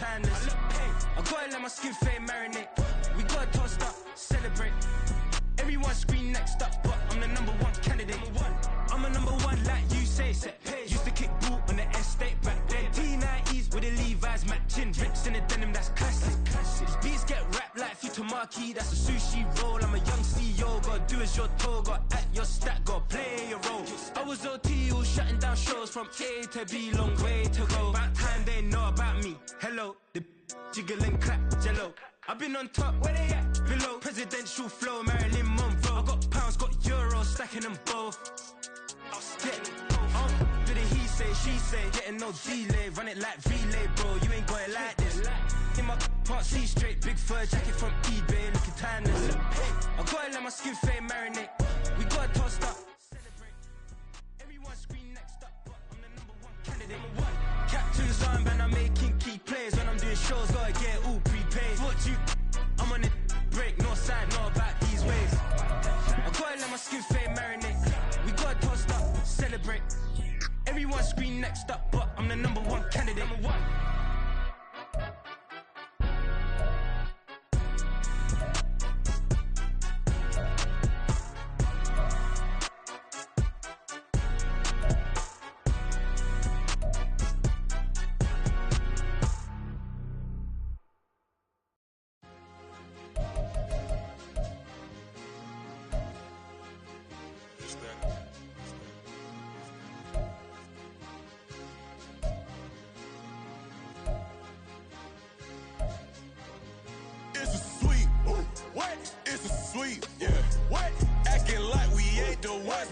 timeless. I gotta let my skin fade marinate. We gotta toast up, celebrate. Everyone scream next up, but I'm the #1 candidate. I'm a #1 like you say. Used to kick boot on the estate back then. T90s with the Levi's matching. Rips in the denim, that's classic. These beats get wrapped like Futamaki, that's a sushi roll. I'm a young CEO, gotta do as you're told. Gotta act your stat, gotta play your role. I was OT, all shutting down shows from A to B, long way to go. About time they know about me. Hello, the jiggle and clap, jello. I've been on top, where they at? Below, presidential flow, Marilyn Monroe. I got pounds, got euros, stacking them both. Do the he say, she say, getting no delay. Run it like relay, bro, you ain't got it like this. In my can't see straight, big fur jacket from eBay, looking timeless. I gotta let my skin fade marinate. We gotta toast up, celebrate. Everyone scream next up, but I'm the #1 candidate. Captain's armband, I'm making key plays. When I'm doing shows, gotta get all prepaid. What you, I'm on it, break, no sign, know about these ways. I gotta let my skin fade marinate. We gotta toast up, celebrate. Everyone scream next up, but I'm the #1 candidate.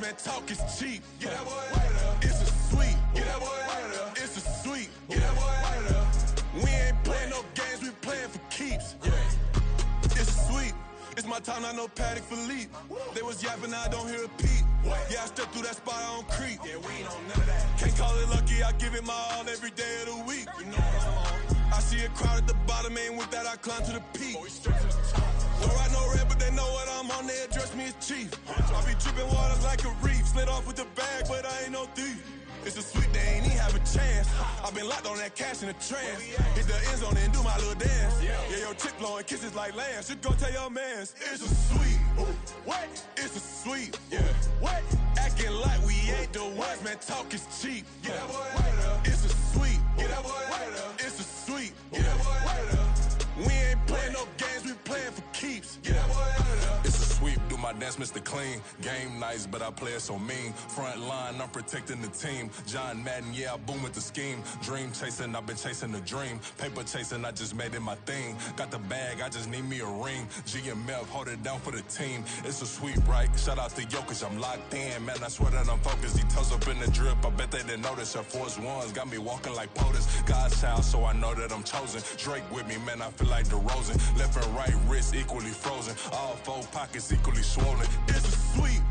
Man, talk is cheap. Get that boy out of there. It's a sweet. Get that boy out of there. It's a sweet. Get that boy out of there. We ain't playing no games, we playing for keeps. Yeah. It's sweet. It's my time, not no Paddock Philippe. They was yapping, I don't hear a peep. Yeah, I step through that spot, I don't creep. Yeah, we ain't on none of that. Can't call it lucky, I give it my all every day of the week. You know what I'm on. I see a crowd at the bottom, ain't with that, I climb to the peak. Don't ride no red, but they know what I'm on, they address me as chief. I be dripping water like a reef, slid off with the bag, but I ain't no thief. It's a sweet, they ain't even have a chance. I been locked on that cash in a trance. Hit the end zone and do my little dance. Yeah, your chick blowing kisses like lambs. Should go tell your mans. It's a sweet. What? It's a sweet. Yeah. What? Acting like we ain't the ones, man. Talk is cheap. Get that boy out of there. It's a sweet. Get that boy out of there. It's a sweet. Get that boy out of there. We ain't playing no games, we playing for keeps. Get that boy out of there. It's a sweep, do my dance, Mr. Clean. Game nice, but I play it so mean. Front line, I'm protecting the team. John Madden, yeah, I boom with the scheme. Dream chasing, I've been chasing the dream. Paper chasing, I just made it my thing. Got the bag, I just need me a ring. G and Mel, hold it down for the team. It's a sweep, right? Shout out to Jokic, I'm locked in. Man, I swear that I'm focused. He toes up in the drip, I bet they didn't notice. Air Force Ones got me walking like POTUS. God's child, so I know that I'm chosen. Drake with me, man, I feel like DeRozan. Left and right wrist equally frozen. All four pockets equally swollen. It's a sweet.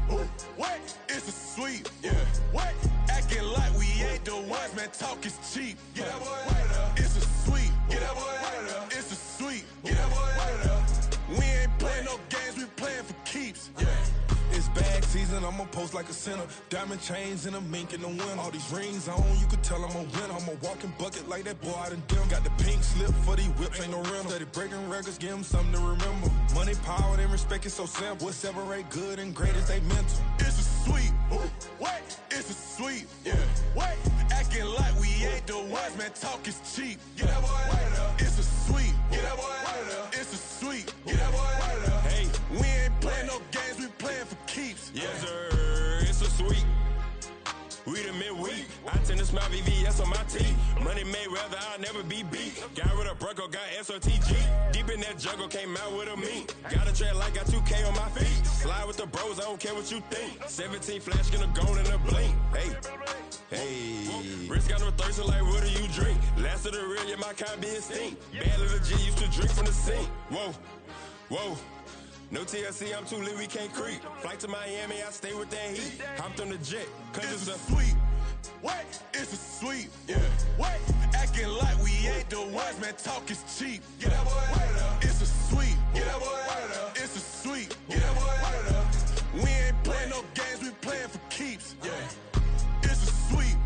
What? It's a sweet. Yeah. What? Acting like we ain't the ones, man. Talk is cheap. Get that boy out of there. It's a sweet. Get that boy out of there. It's a sweet. Get that boy out of there. We ain't playing no games, we playing for keeps. Yeah. It's bag season, I'ma post like a sinner. Diamond chains and a mink in the wind. All these rings on, you could tell I'm a winner. I'm a walking bucket like that boy out in dim. Got the pink slip for these whips, ain't no rental. Steady breaking records, give them something to remember. Money, power, and respect is so simple. What separate good and great is they mental. It's a sweet. What? It's a sweet. Yeah. What? Acting like we ain't the ones, man. Talk is cheap. Get that boy out of there. It's a sweet. Get that boy out of there. It's a sweet. Get that boy out of there. Hey, we ain't playing no games, we playing for keeps. Yes, sir. It's a sweet. We the midweek. I tend to smile VVS on my teeth. Money made rather I'll never be beat. Got rid of Bronco, got SOTG. Deep in that jungle, came out with a meat. Got a track like got 2K on my feet. Slide with the bros, I don't care what you think. 17 flash, gonna go in a blink. Hey. Hey, Rich got no thirst, like what do you drink? Last of the real, yeah, my kind be extinct. Bad little G used to drink from the sink. Whoa, whoa. No TLC, I'm too lit, we can't creep. Flight to Miami, I stay with that heat. Hopped on the jet, cause it's a sweet. What? It's a sweet. Yeah. What? Acting like we ain't the ones, man. Talk is cheap. Get that boy out of there. It's a sweet. Get that boy out of there. It's a sweet. Get that boy out of there. We ain't playing no games, we playing for keeps. Yeah. It's a sweet.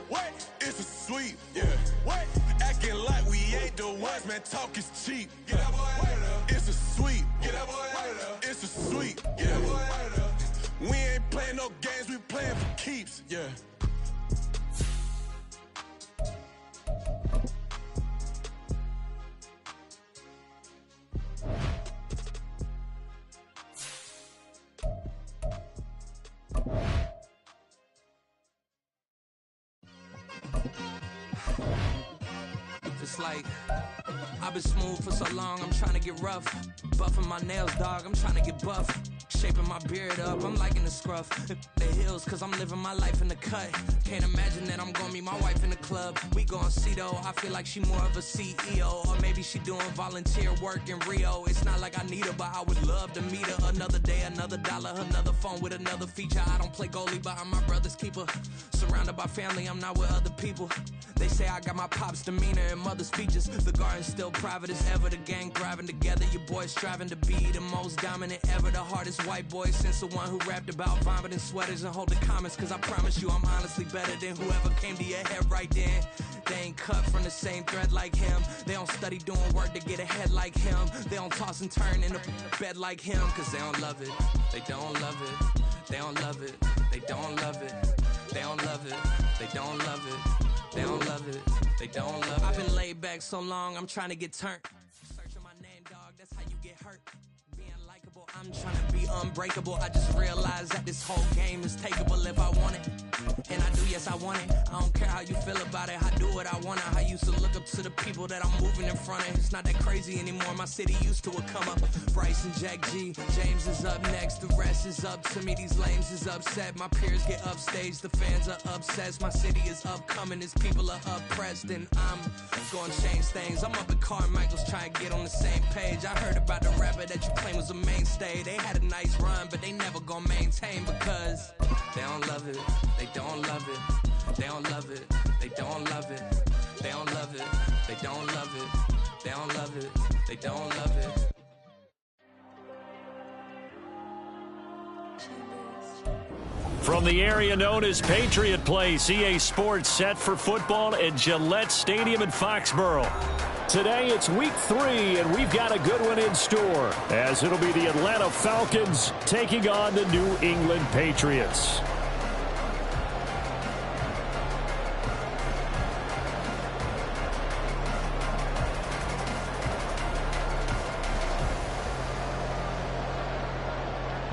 What? It's a sweet. Yeah. What? Acting like we ain't the ones, man, talk is cheap. Get that boy out of there. It's a sweep. Get that boy out of there. It's a sweep. Get that boy out of there. We ain't playing no games, we playing for keeps. Yeah. It's like, I've been smooth for so long, I'm trying to get rough. Buffing my nails, dog, I'm trying to get buff. Shaping my beard up, I'm liking the scruff. The hills, cause I'm living my life in the cut. Can't imagine that I'm gonna meet my wife in the club. We gon' see though, I feel like she more of a CEO. Or maybe she doing volunteer work in Rio. It's not like I need her, but I would love to meet her. Another day, another dollar, another phone with another feature. I don't play goalie, but I'm my brother's keeper. Surrounded by family, I'm not with other people. They say I got my pop's demeanor and mother's features. The garden's still private as ever, the gang thriving together. Your boys striving to be the most dominant ever. The hardest white boy since the one who rapped about vomiting sweaters and holding comments. Cause I promise you I'm honestly better than whoever came to your head right then. They ain't cut from the same thread like him. They don't study doing work to get ahead like him. They don't toss and turn in the bed like him. Cause they don't love it, they don't love it. They don't love it, they don't love it. They don't love it, they don't love it. They don't love it, they don't love it. I've been laid back so long, I'm trying to get turned. Searching my name, dog, that's how you get hurt. Being likable, I'm trying to be unbreakable. I just realized that this whole game is takeable if I want it. And I do, yes, I want it. I don't care how you feel about it, I do what I want. I used to look up to the people that I'm moving in front of. It's not that crazy anymore, my city used to a come up. Bryce and Jack G, James is up next. The rest is up to me, these lames is upset. My peers get upstaged, the fans are obsessed. My city is upcoming, these people are oppressed. And I'm gonna change things. I'm up at Carmichael's trying to get on the same page. I heard about the rapper that you claim was a mainstay. They had a nice run, but they never gonna maintain because they don't love it, they don't love it, they don't love it, they don't love it, they don't love it, they don't love it, they don't love it, they don't love it. From the area known as Patriot Place, EA Sports set for football at Gillette Stadium in Foxborough. Today it's week 3, and we've got a good one in store, as it'll be the Atlanta Falcons taking on the New England Patriots.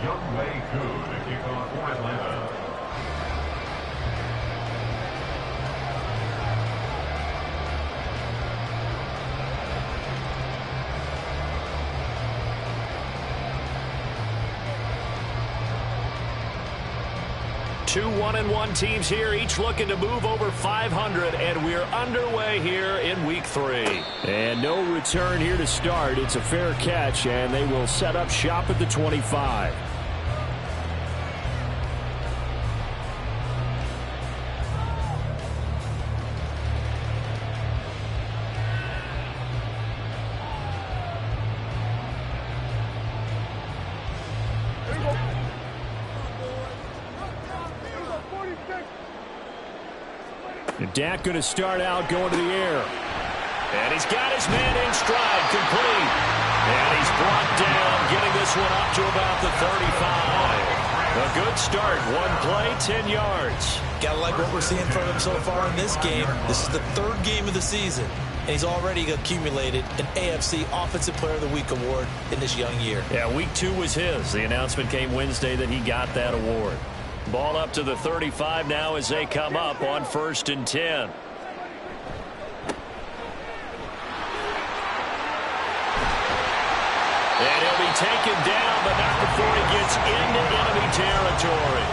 Young Wei Koo to kick off for Atlanta. Two 1-1 teams here, each looking to move over 500, and we're underway here in week 3. And no return here to start. It's a fair catch, and they will set up shop at the 25. And Dak going to start out going to the air. And he's got his man in stride, complete. And he's brought down, getting this one up to about the 35. A good start, one play, 10 yards. Gotta like what we're seeing from him so far in this game. This is the 3rd game of the season, and he's already accumulated an AFC Offensive Player of the Week award in this young year. Yeah, week 2 was his. The announcement came Wednesday that he got that award. Ball up to the 35 now as they come up on 1st and 10. And he'll be taken down, but not before he gets into enemy territory.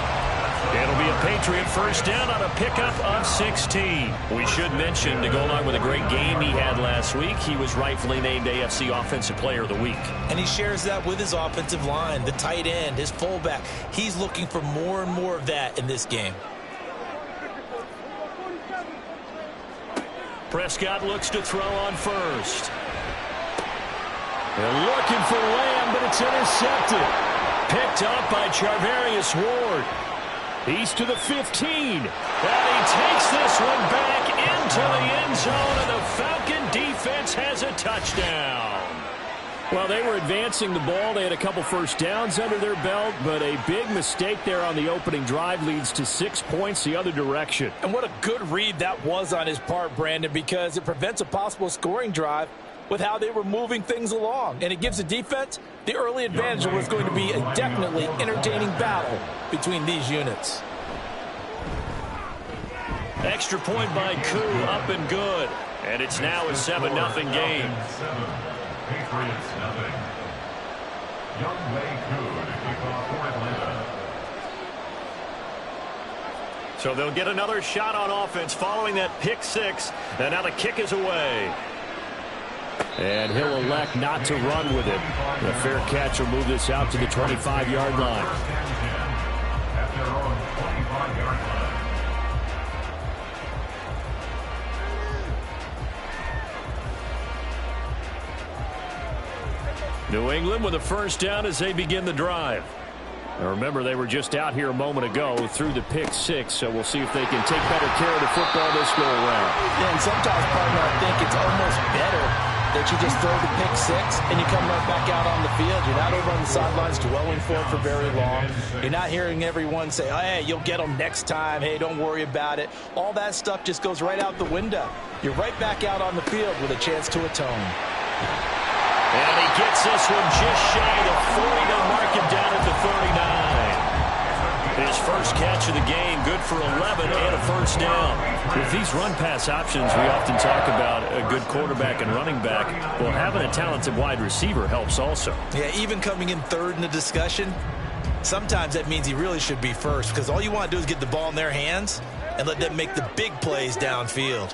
It'll be a Patriot first down on a pickup of 16. We should mention, to go along with a great game he had last week, he was rightfully named AFC Offensive Player of the Week. And he shares that with his offensive line, the tight end, his fullback. He's looking for more and more of that in this game. Prescott looks to throw on first. They're looking for Lamb, but it's intercepted. Picked up by Charvarius Ward. He's to the 15. And he takes this one back into the end zone, and the Falcon defense offense has a touchdown. Well, they were advancing the ball. They had a couple first downs under their belt, but a big mistake there on the opening drive leads to 6 points the other direction. And what a good read that was on his part, Brandon, because it prevents a possible scoring drive with how they were moving things along. And it gives the defense the early advantage of what's going to be a definitely entertaining battle between these units. Extra point by Koo, up and good. And it's now a 7-0 game. Patriots nothing. Young Wei Koo to kick off for Atlanta. So they'll get another shot on offense following that pick six. And now the kick is away. And he'll elect not to run with it. The fair catch will move this out to the 25-yard line. At their own 25-yard line. New England with a first down as they begin the drive. Now remember, they were just out here a moment ago through the pick six, so we'll see if they can take better care of the football this go around. Yeah, and sometimes, partner, I think it's almost better that you just throw the pick six and you come right back out on the field. You're not over on the sidelines dwelling for it for very long. You're not hearing everyone say, hey, you'll get them next time. Hey, don't worry about it. All that stuff just goes right out the window. You're right back out on the field with a chance to atone. And he gets this one just shy of the 40 to mark him down at the 39. His first catch of the game, good for 11 and a first down. With these run-pass options, we often talk about a good quarterback and running back. Well, having a talented wide receiver helps also. Yeah, even coming in third in the discussion, sometimes that means he really should be first, because all you want to do is get the ball in their hands and let them make the big plays downfield.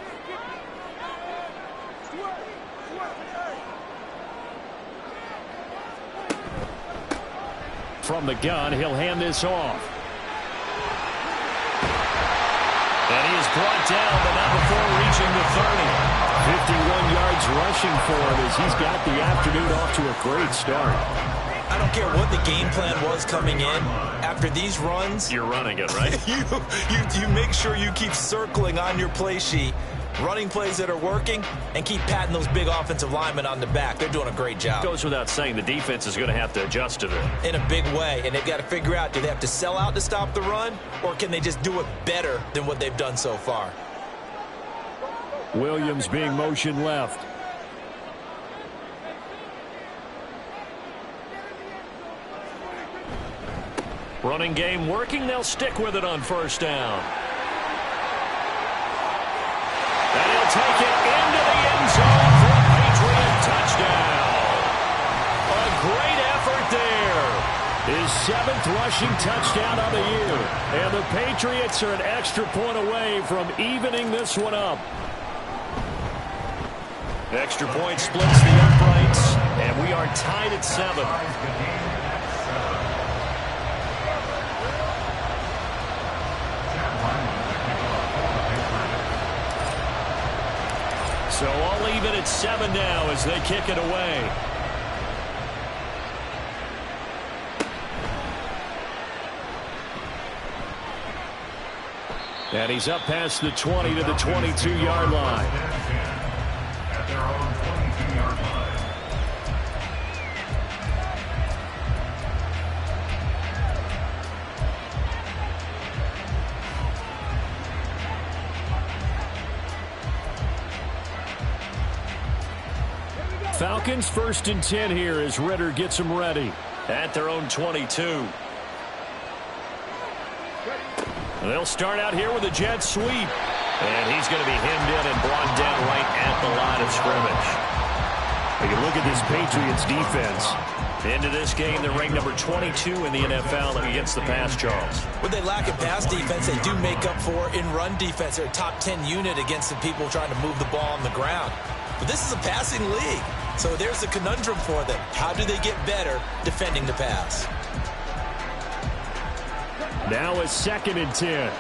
From the gun, he'll hand this off. And he is brought down, but not before reaching the 30. 51 yards rushing for him as he's got the afternoon off to a great start. I don't care what the game plan was coming in. After these runs, you're running it, right? you make sure you keep circling on your play sheet, running plays that are working, and keep patting those big offensive linemen on the back. They're doing a great job. Goes without saying the defense is going to have to adjust to that. In a big way, and they've got to figure out, do they have to sell out to stop the run, or can they just do it better than what they've done so far? Williams being motion left. Running game working. They'll stick with it on first down. And he'll take it into the end zone for a Patriot touchdown. A great effort there. His 7th rushing touchdown of the year. And the Patriots are an extra point away from evening this one up. Extra point splits the uprights, and we are tied at 7. So all even at 7 now as they kick it away. And he's up past the 20 to the 22-yard line. At their own 22-yard line. Falcons 1st and 10 here as Ritter gets them ready at their own 22. They'll start out here with a jet sweep. And he's going to be hemmed in and brought down right at the line of scrimmage. We can look at this Patriots defense. Into this game, they're ranked number 22 in the NFL against the pass, Charles. What they lack in pass defense, they do make up for in run defense. They're a top 10 unit against the people trying to move the ball on the ground. But this is a passing league. So there's a conundrum for them. How do they get better defending the pass? Now a 2nd and 10.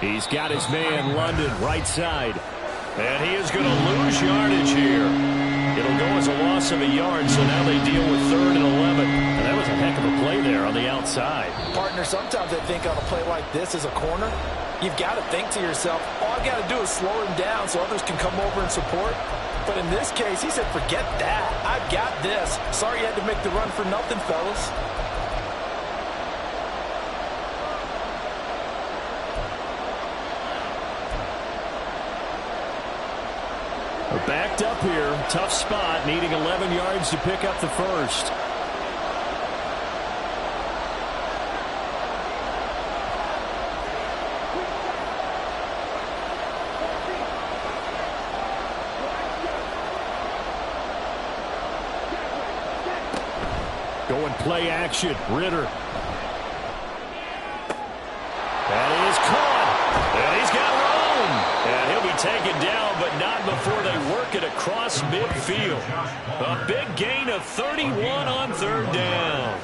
He's got his man London right side. And he is going to lose yardage here. It'll go as a loss of a yard, so now they deal with 3rd and 11. And that was a heck of a play there on the outside. Partner, sometimes I think on a play like this as a corner, you've got to think to yourself, all I got to do is slow him down so others can come over and support. But in this case, he said, forget that. I've got this. Sorry you had to make the run for nothing, fellas. We're backed up here. Tough spot, needing 11 yards to pick up the first. Going play action. Ritter. That is caught. And he's got room. And he'll be taken down, but not before they work it across midfield. A big gain of 31 on 3rd down.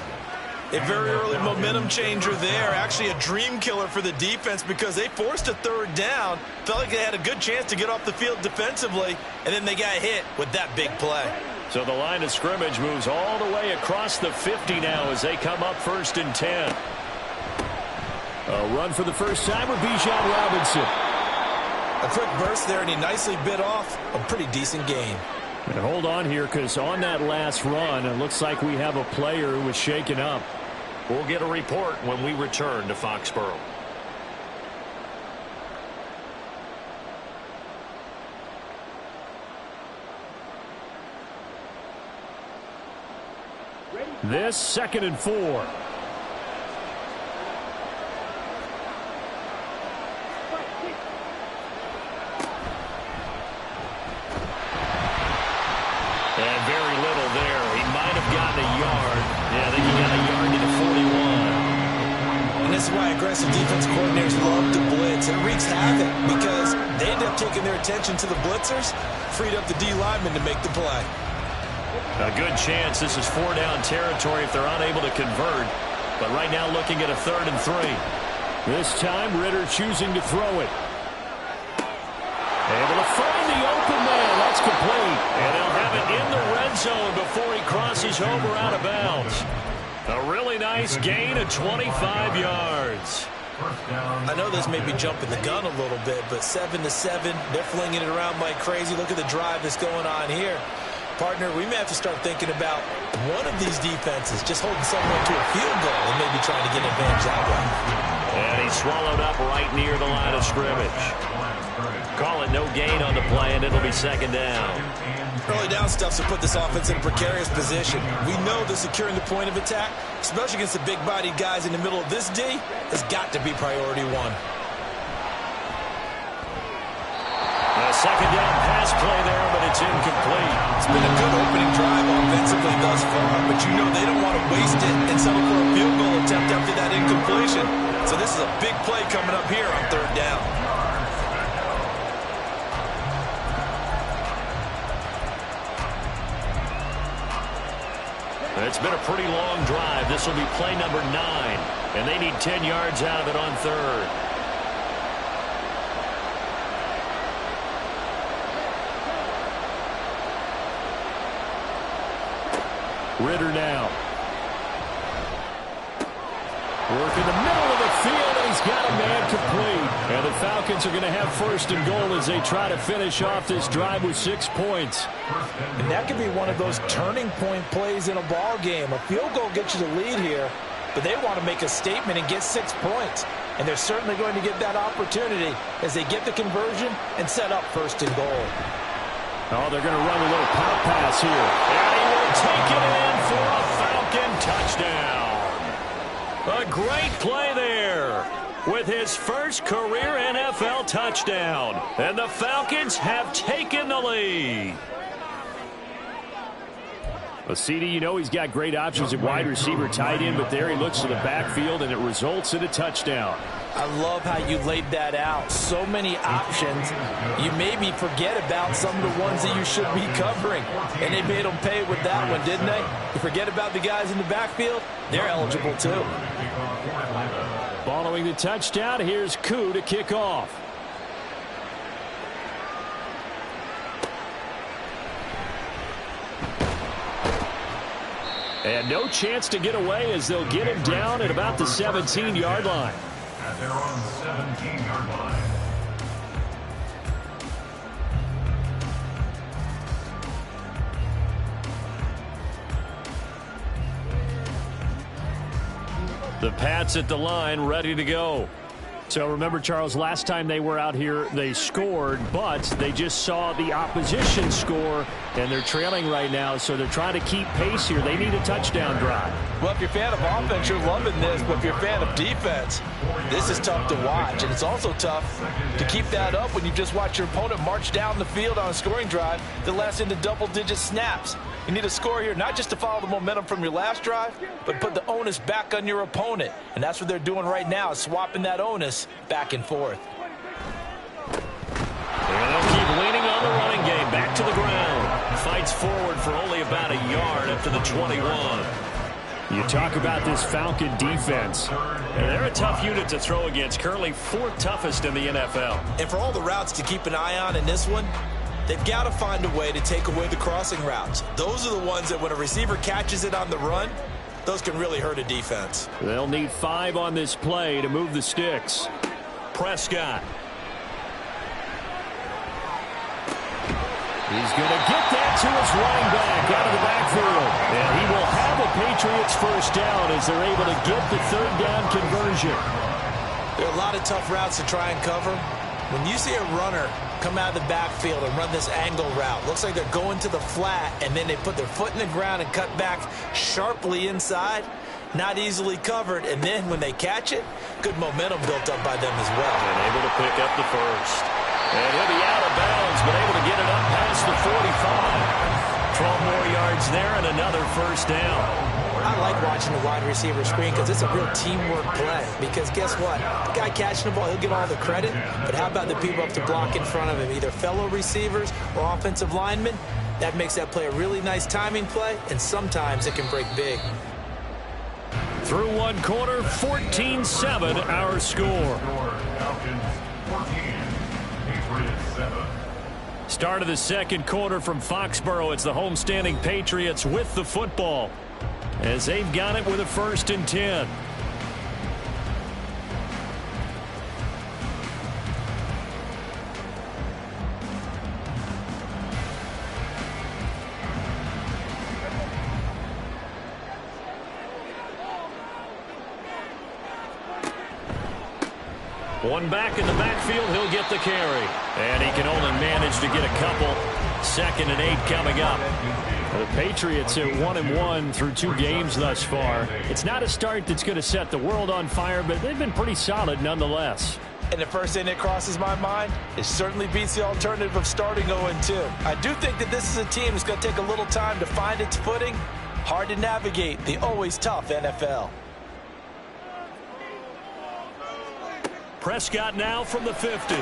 A very early momentum changer there. Actually a dream killer for the defense because they forced a 3rd down. Felt like they had a good chance to get off the field defensively, and then they got hit with that big play. So the line of scrimmage moves all the way across the 50 now as they come up 1st and 10. A run for the first time with Bijan Robinson. A quick burst there, and he nicely bit off a pretty decent gain. And hold on here, because on that last run, it looks like we have a player who was shaken up. We'll get a report when we return to Foxborough. This 2nd and 4. And very little there. He might have gotten a yard. Yeah, I think he got a yard to the 41. And this is why aggressive defense coordinators love to blitz. It wreaks havoc because they end up taking their attention to the blitzers, freed up the D lineman to make the play. A good chance this is 4-down territory if they're unable to convert. But right now looking at a 3rd and 3. This time Ritter choosing to throw it. Able to find the open man. That's complete. And they'll have it in the red zone before he crosses over out of bounds. A really nice gain of 25 yards. I know this may be jumping the gun a little bit, but 7-7, they're flinging it around like crazy. Look at the drive that's going on here. Partner, we may have to start thinking about one of these defenses just holding someone to a field goal and maybe trying to get an advantage that way. And he's swallowed up right near the line of scrimmage. Call it no gain on the play, and it'll be 2nd down. Early down stuff to put this offense in a precarious position. We know that securing the point of attack, especially against the big-bodied guys in the middle of this D, has got to be priority 1. A 2nd down pass play there, but it's incomplete. It's been a good opening drive offensively thus far, but you know they don't want to waste it and settle for a field goal attempt after that incompletion. So this is a big play coming up here on 3rd down. It's been a pretty long drive. This will be play number 9, and they need 10 yards out of it on 3rd. Ritter now. Work in the middle of the field, and he's got a man complete. And the Falcons are going to have 1st and goal as they try to finish off this drive with 6 points. And that could be one of those turning point plays in a ball game. A field goal gets you the lead here, but they want to make a statement and get 6 points. And they're certainly going to get that opportunity as they get the conversion and set up 1st and goal. Oh, they're going to run a little pop pass here. And he will take it in for a Falcon touchdown. A great play there with his first career NFL touchdown. And the Falcons have taken the lead. Well, CD, you know he's got great options at wide receiver, tight end, but there he looks to the backfield, and it results in a touchdown. I love how you laid that out. So many options. You maybe forget about some of the ones that you should be covering. And they made them pay with that one, didn't they? You forget about the guys in the backfield, they're eligible too. Following the touchdown, here's Koo to kick off. And no chance to get away as they'll get him down at about the 17-yard line. At their own 17-yard line. The Pats at the line, ready to go. So remember, Charles, last time they were out here, they scored, but they just saw the opposition score, and they're trailing right now, so they're trying to keep pace here. They need a touchdown drive. Well, if you're a fan of offense, you're loving this, but if you're a fan of defense, this is tough to watch, and it's also tough to keep that up when you just watch your opponent march down the field on a scoring drive that lasts into double-digit snaps. You need a score here, not just to follow the momentum from your last drive, but put the onus back on your opponent. And that's what they're doing right now, is swapping that onus back and forth. And they'll keep leaning on the running game. Back to the ground. Fights forward for only about a yard up to the 21. You talk about this Falcon defense. And they're a tough unit to throw against. Currently 4th toughest in the NFL. And for all the routes to keep an eye on in this one, they've got to find a way to take away the crossing routes. Those are the ones that when a receiver catches it on the run, those can really hurt a defense. They'll need 5 on this play to move the sticks. Prescott. He's going to get that to his running back out of the backfield. And he will have a Patriots first down as they're able to get the 3rd down conversion. There are a lot of tough routes to try and cover. When you see a runner come out of the backfield and run this angle route, looks like they're going to the flat, and then they put their foot in the ground and cut back sharply inside, not easily covered, and then when they catch it, good momentum built up by them as well. And able to pick up the first. And he'll be out of bounds, but able to get it up past the 45. 12 more yards there and another first down. I like watching the wide receiver screen because it's a real teamwork play. Because guess what? The guy catching the ball, he'll get all the credit. But how about the people up to block in front of him, either fellow receivers or offensive linemen? That makes that play a really nice timing play, and sometimes it can break big. Through one quarter, 14-7 our score. Falcons 14, Patriots 7. Start of the second quarter from Foxborough. It's the homestanding Patriots with the football, as they've got it with a 1st and 10. One back in the backfield, he'll get the carry. And he can only manage to get a couple. 2nd and 8 coming up. The Patriots are 1-1 through 2 games thus far. It's not a start that's going to set the world on fire, but they've been pretty solid nonetheless. And the first thing that crosses my mind, it certainly beats the alternative of starting 0-2. I do think that this is a team that's going to take a little time to find its footing. Hard to navigate the always tough NFL. Prescott now from the 50.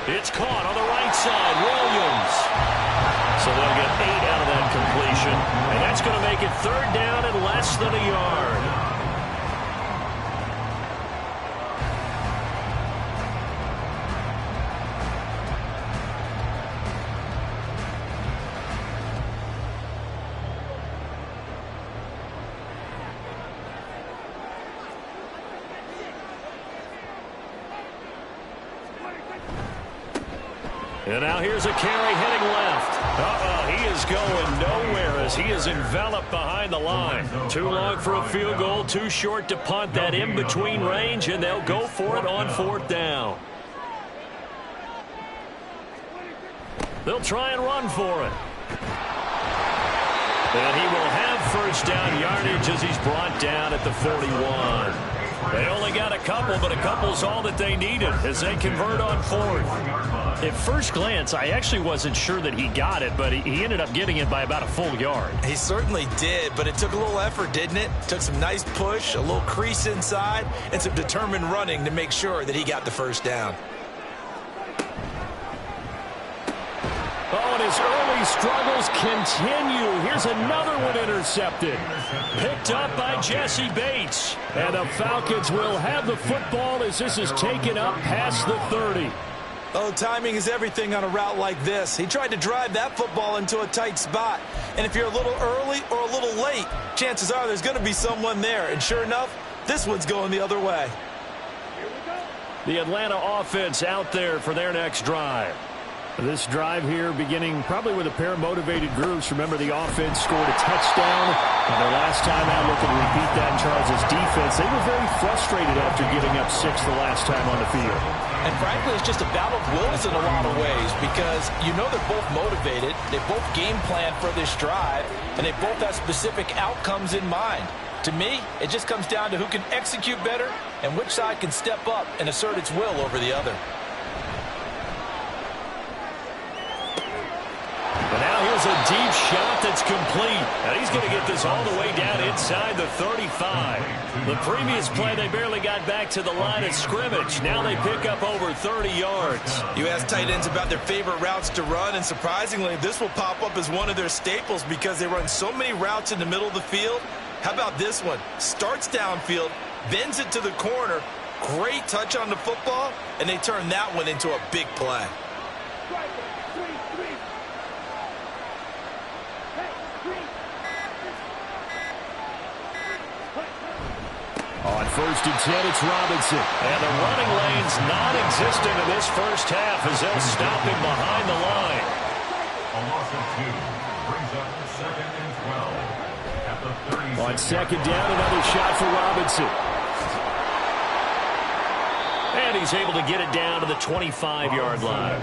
It's caught on the right side. Williams. So they'll get 8 out of that completion. And that's going to make it 3rd down and less than a yard. And now here's a carry heading left. He is going nowhere as he is enveloped behind the line. Too long for a field goal, too short to punt. That in-between range, and they'll go for it on 4th down. They'll try and run for it. And he will have 1st down yardage as he's brought down at the 41. They only got a couple, but a couple's all that they needed as they convert on 4th. At first glance, I actually wasn't sure that he got it, but he ended up getting it by about a full yard. He certainly did, but it took a little effort, didn't it? Took some nice push, a little crease inside, and some determined running to make sure that he got the 1st down. Oh, and his early struggles continue. Here's another one intercepted. Picked up by Jesse Bates. And the Falcons will have the football as this is taken up past the 30. Oh, timing is everything on a route like this. He tried to drive that football into a tight spot. And if you're a little early or a little late, chances are there's going to be someone there. And sure enough, this one's going the other way. The Atlanta offense out there for their next drive. This drive here beginning probably with a pair of motivated groups. Remember, the offense scored a touchdown. And their last time out, looking to repeat that in Charles' defense. They were very frustrated after giving up 6 the last time on the field. And frankly, it's just a battle of wills in a lot of ways because you know they're both motivated. They both game plan for this drive, and they both have specific outcomes in mind. To me, it just comes down to who can execute better and which side can step up and assert its will over the other. But now here's a deep shot that's complete. And he's going to get this all the way down inside the 35. The previous play, they barely got back to the line of scrimmage. Now they pick up over 30 yards. You ask tight ends about their favorite routes to run, and surprisingly, this will pop up as one of their staples because they run so many routes in the middle of the field. How about this one? Starts downfield, bends it to the corner, great touch on the football, and they turn that one into a big play. On 1st and 10, it's Robinson. And the running lane's non-existent in this first half as they'll stop him behind the line. A loss of 2 brings up 2nd and 12 at the 36. On 2nd down, another shot for Robinson. And he's able to get it down to the 25-yard line.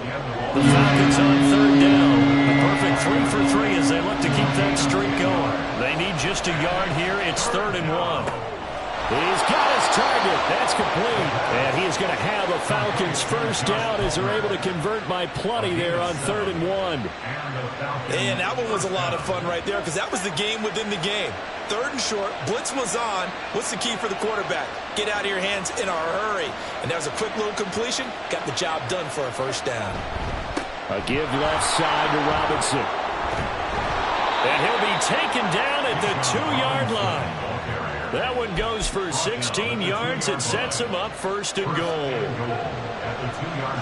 The Falcons on 3rd down. A perfect 3 for 3 as they look to keep that streak going. They need just a yard here. It's 3rd and 1. He's got his target. That's complete. And he is going to have a Falcons first down as they're able to convert by plenty there on 3rd and 1. And that one was a lot of fun right there because that was the game within the game. 3rd and short, blitz was on. What's the key for the quarterback? Get out of your hands in a hurry. And that was a quick little completion. Got the job done for a first down. A give left side to Robinson. And he'll be taken down at the 2-yard line. That one goes for 16 yards. It sets him up 1st and goal. At the 2-yard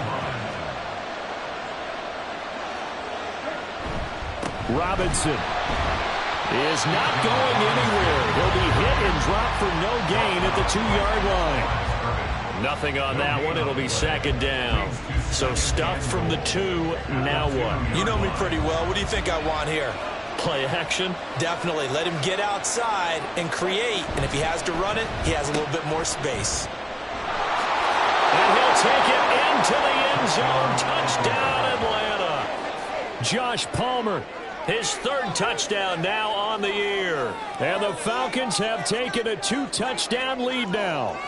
line. Robinson is not going anywhere. He'll be hit and dropped for no gain at the 2-yard line. Nothing on that one. It'll be 2nd down. So stuffed from the 2. Now what? You know me pretty well. What do you think I want here? Play action? Definitely. Let him get outside and create. And if he has to run it, he has a little bit more space. And he'll take it into the end zone. Touchdown, Atlanta. Josh Palmer, his 3rd touchdown now on the year. And the Falcons have taken a 2-touchdown lead now.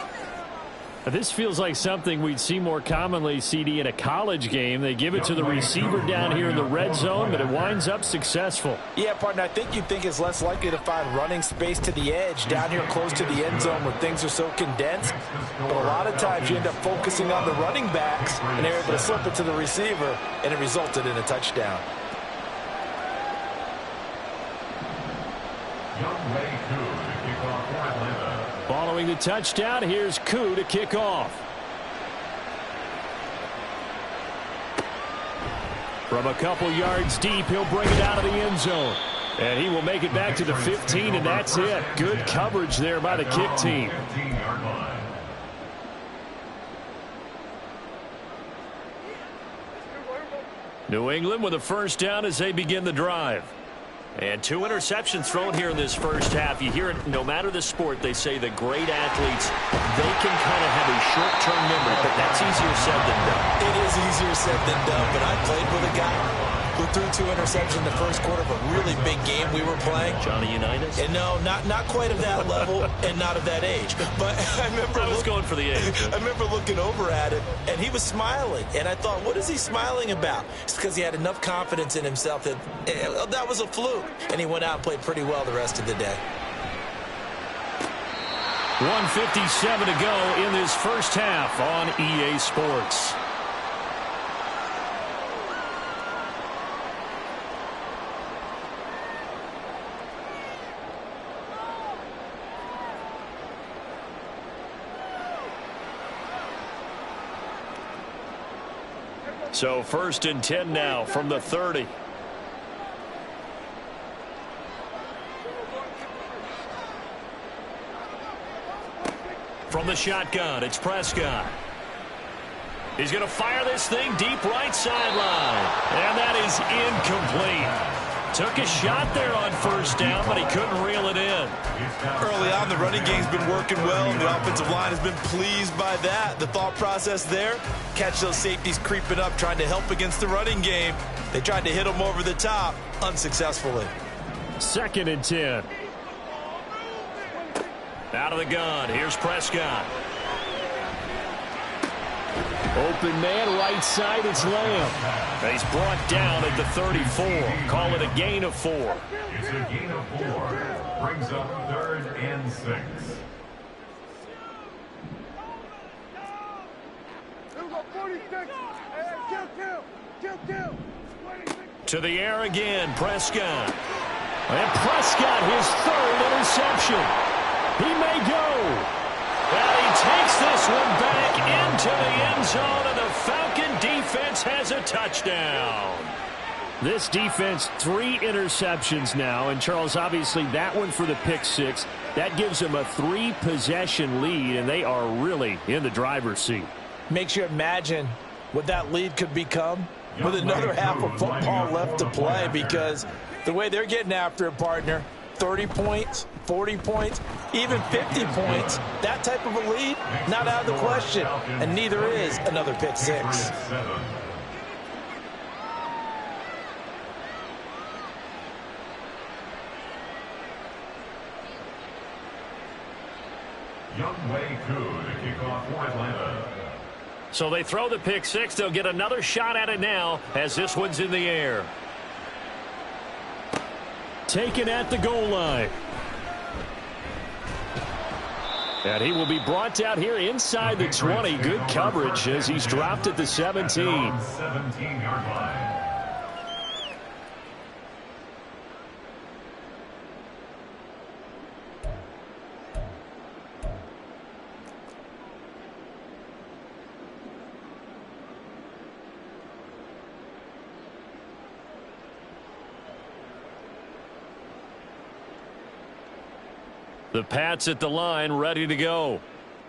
This feels like something we'd see more commonly, CD, in a college game. They give it to the receiver down here in the red zone, but it winds up successful. Yeah, partner, I think you'd think it's less likely to find running space to the edge down here close to the end zone where things are so condensed. But a lot of times you end up focusing on the running backs, and they're able to slip it to the receiver, and it resulted in a touchdown. Following the touchdown, here's Koo to kick off. From a couple yards deep, he'll bring it out of the end zone. And he will make it back to the 15, and that's it. Good coverage there by the kick team. New England with a first down as they begin the drive. And 2 interceptions thrown here in this first half. You hear it, no matter the sport, they say the great athletes, they can kind of have a short-term memory, but that's easier said than done. It is easier said than done, but I played with a guy who threw 2 interceptions in the first quarter of a really big game we were playing. Johnny Unitas? And no, not quite of that level and not of that age. But I remember going for the age. I remember looking over at him, and he was smiling. And I thought, what is he smiling about? It's because he had enough confidence in himself that that was a fluke. And he went out and played pretty well the rest of the day. 1:57 to go in this first half on EA Sports. So 1st and 10 now from the 30. From the shotgun, it's Prescott. He's going to fire this thing deep right sideline. And that is incomplete. Took a shot there on 1st down, but he couldn't reel it in. Early on, the running game's been working well, and the offensive line has been pleased by that. The thought process there, catch those safeties creeping up, trying to help against the running game. They tried to hit them over the top, unsuccessfully. 2nd and 10. Out of the gun, here's Prescott. Open man, right side, it's Lamb. He's brought down at the 34. Call it a gain of 4. It's a gain of 4. Brings up 3rd and 6. To the air again, Prescott. And Prescott, his 3rd interception. He may go. Well, he takes this one back into the end zone, and the Falcon defense has a touchdown. This defense, 3 interceptions now, and Charles, obviously that one for the pick 6. That gives them a 3-possession lead, and they are really in the driver's seat. Makes you imagine what that lead could become with another half of football left to play, because the way they're getting after a partner, 30 points, 40 points, even 50 points, that type of a lead, not out of the question, and neither is another pick 6. Young Wei Koo to kick off for Atlanta. So they throw the pick 6. They'll get another shot at it now as this one's in the air. Taken at the goal line. And he will be brought down here inside the 20. Good coverage as he's dropped at the 17. 17-yard line. The Pats at the line, ready to go.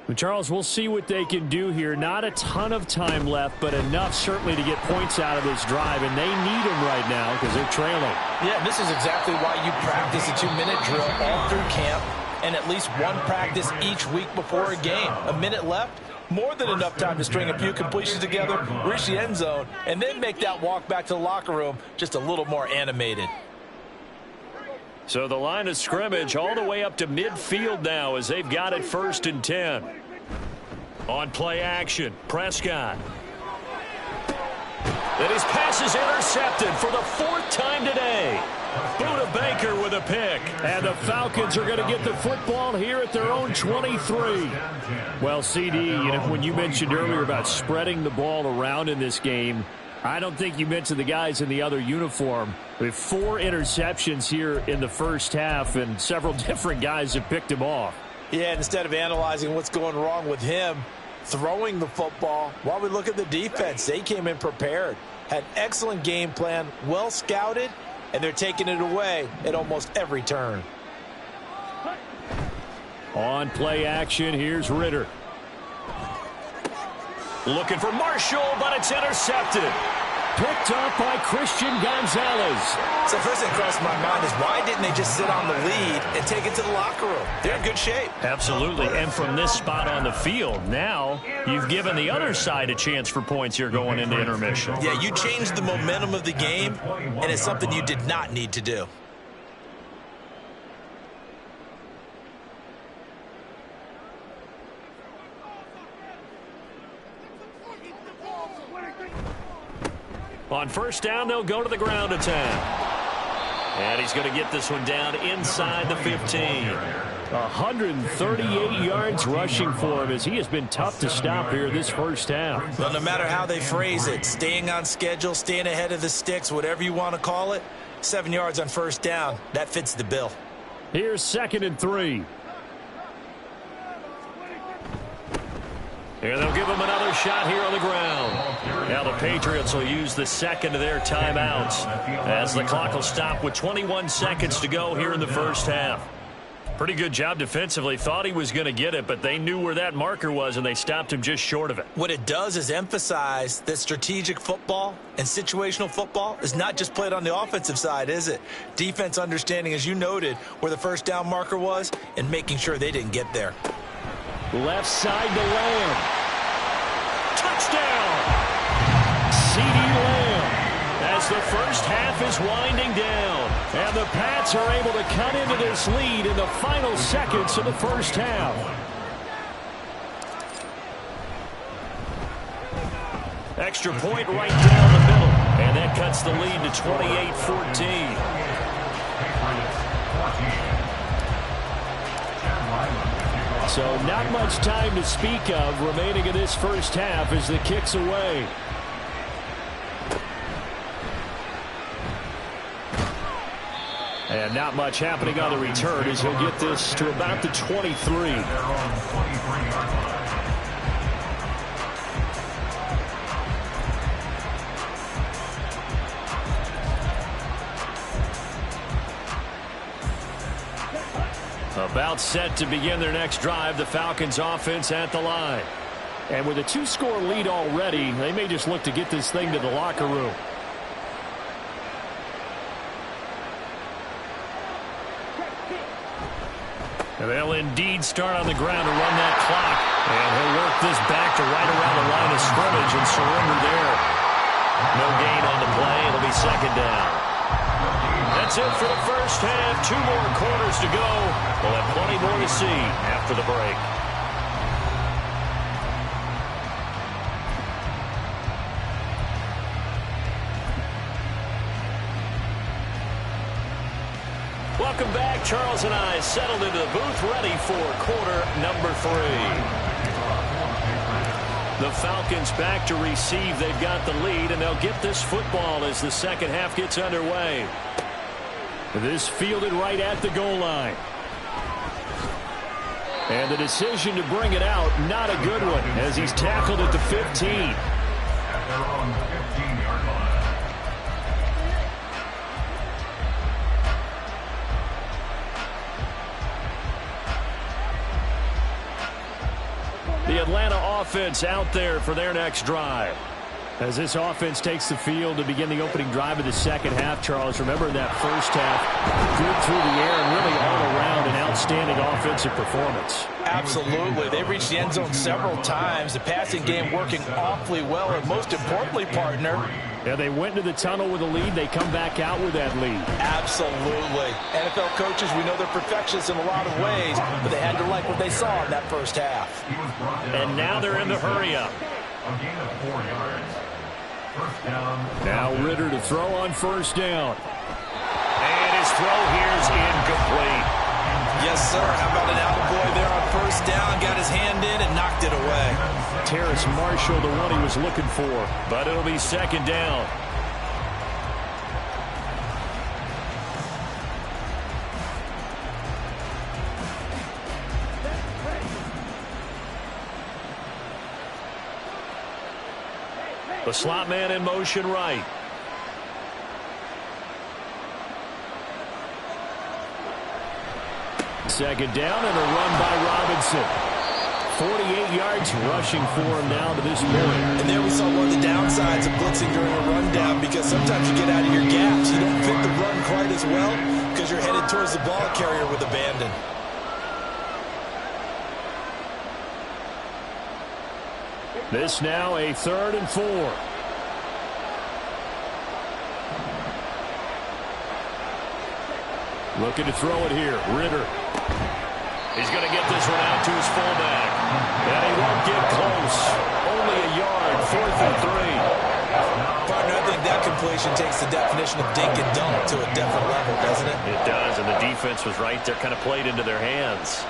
And Charles, we'll see what they can do here. Not a ton of time left, but enough certainly to get points out of this drive, and they need them right now because they're trailing. Yeah, this is exactly why you practice a 2-minute drill all through camp and at least one practice each week before a game. A minute left, more than enough time to string a few completions together, reach the end zone, and then make that walk back to the locker room just a little more animated. So the line of scrimmage all the way up to midfield now as they've got it 1st and 10. On play action, Prescott. And his pass is intercepted for the 4th time today. Buda Baker with a pick. And the Falcons are going to get the football here at their own 23. Well, CD, when you mentioned earlier about spreading the ball around in this game, I don't think you mentioned the guys in the other uniform. We have 4 interceptions here in the first half, and several different guys have picked him off. Yeah, and instead of analyzing what's going wrong with him throwing the football, while we look at the defense, they came in prepared, had excellent game plan, well scouted, and they're taking it away at almost every turn. On play action, here's Ritter. Looking for Marshall, but it's intercepted. Picked up by Christian Gonzalez. So first thing crossed my mind is why didn't they just sit on the lead and take it to the locker room? They're in good shape. Absolutely, and from this spot on the field, now you've given the other side a chance for points here going into intermission. Yeah, you changed the momentum of the game, and it's something you did not need to do. On 1st down, they'll go to the ground attack. And he's going to get this one down inside the 15. 138 yards rushing for him as he has been tough to stop here this first half. Well, no matter how they phrase it, staying on schedule, staying ahead of the sticks, whatever you want to call it, 7 yards on 1st down, that fits the bill. Here's 2nd and 3. Here they'll give him another shot here on the ground. Now the Patriots will use the second of their timeouts as the clock will stop with 21 seconds to go here in the first half. Pretty good job defensively. Thought he was going to get it, but they knew where that marker was, and they stopped him just short of it. What it does is emphasize that strategic football and situational football is not just played on the offensive side, is it? Defense understanding, as you noted, where the first down marker was and making sure they didn't get there. Left side to Lamb. Touchdown! CeeDee Lamb. As the first half is winding down, and the Pats are able to cut into this lead in the final seconds of the first half. Extra point right down the middle, and that cuts the lead to 28-14. So not much time to speak of remaining in this first half as the kick's away. And not much happening on the return as he'll get this to about the 23. About set to begin their next drive, the Falcons offense at the line. And with a 2-score lead already, they may just look to get this thing to the locker room. And they'll indeed start on the ground to run that clock. And he'll work this back to right around the line of scrimmage and surrender there. No gain on the play. It'll be second down. That's it for the first half. 2 more quarters to go. We'll have plenty more to see after the break. Welcome back. Charles and I settled into the booth, ready for quarter number 3. The Falcons back to receive. They've got the lead, and they'll get this football as the second half gets underway. This fielded right at the goal line. And the decision to bring it out, not a good one, as he's tackled at the 15. At their own 15-yard line. The Atlanta offense out there for their next drive. As this offense takes the field to begin the opening drive of the second half, Charles, remember that first half, good through the air and really all around an outstanding offensive performance. Absolutely. They reached the end zone several times. The passing game working awfully well, and most importantly, partner, yeah, they went into the tunnel with a lead. They come back out with that lead. Absolutely. NFL coaches, we know they're perfectionists in a lot of ways, but they had to like what they saw in that first half. And now they're in the hurry-up. A gain of 4 yards. First down. Now Ritter to throw on first down. And his throw here is incomplete. Yes, sir. How about an attaboy there on first down? Got his hand in and knocked it away. Terrace Marshall, the one he was looking for. But it'll be second down. The slot man in motion right. Second down and a run by Robinson. 48 yards rushing for him now to this point. And there we saw one of the downsides of blitzing during a rundown, because sometimes you get out of your gaps. You don't fit the run quite as well because you're headed towards the ball carrier with abandon. This now a 3rd and 4. Looking to throw it here. Ritter. He's going to get this one out to his fullback. And he won't get close. Only a yard. 4th and 3. Partner, I think that completion takes the definition of dink and dunk to a different level, doesn't it? It does, and the defense was right there, kind of played into their hands.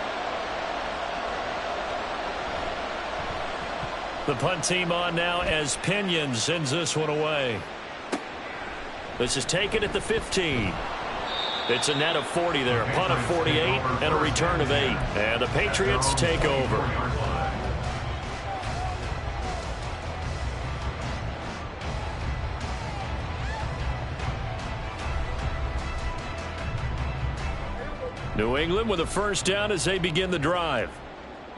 The punt team on now as Pinion sends this one away. This is taken at the 15. It's a net of 40 there, a punt of 48, and a return of 8. And the Patriots take over. New England with a first down as they begin the drive.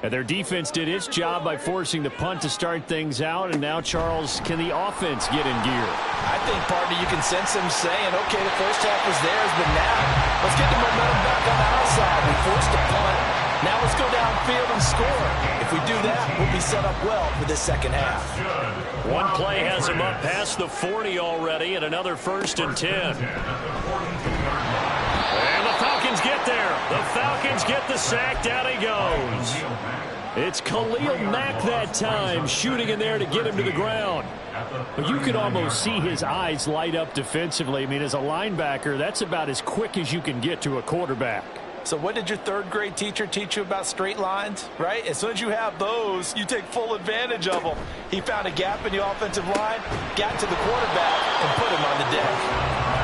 And their defense did its job by forcing the punt to start things out. And now, Charles, can the offense get in gear? I think, partner, you can sense them saying, okay, the first half was theirs, but now let's get the momentum back on our side. We forced a punt. Now let's go downfield and score. If we do that, we'll be set up well for this second half. One play has him up past the 40 already, and another 1st and 10. And the Falcons get there. The Falcons get the sack. Down he goes. It's Khalil Mack that time, shooting in there to get him to the ground. But you could almost see his eyes light up defensively. I mean, as a linebacker, that's about as quick as you can get to a quarterback. So what did your third-grade teacher teach you about straight lines, right? As soon as you have those, you take full advantage of them. He found a gap in the offensive line, got to the quarterback, and put him on the deck.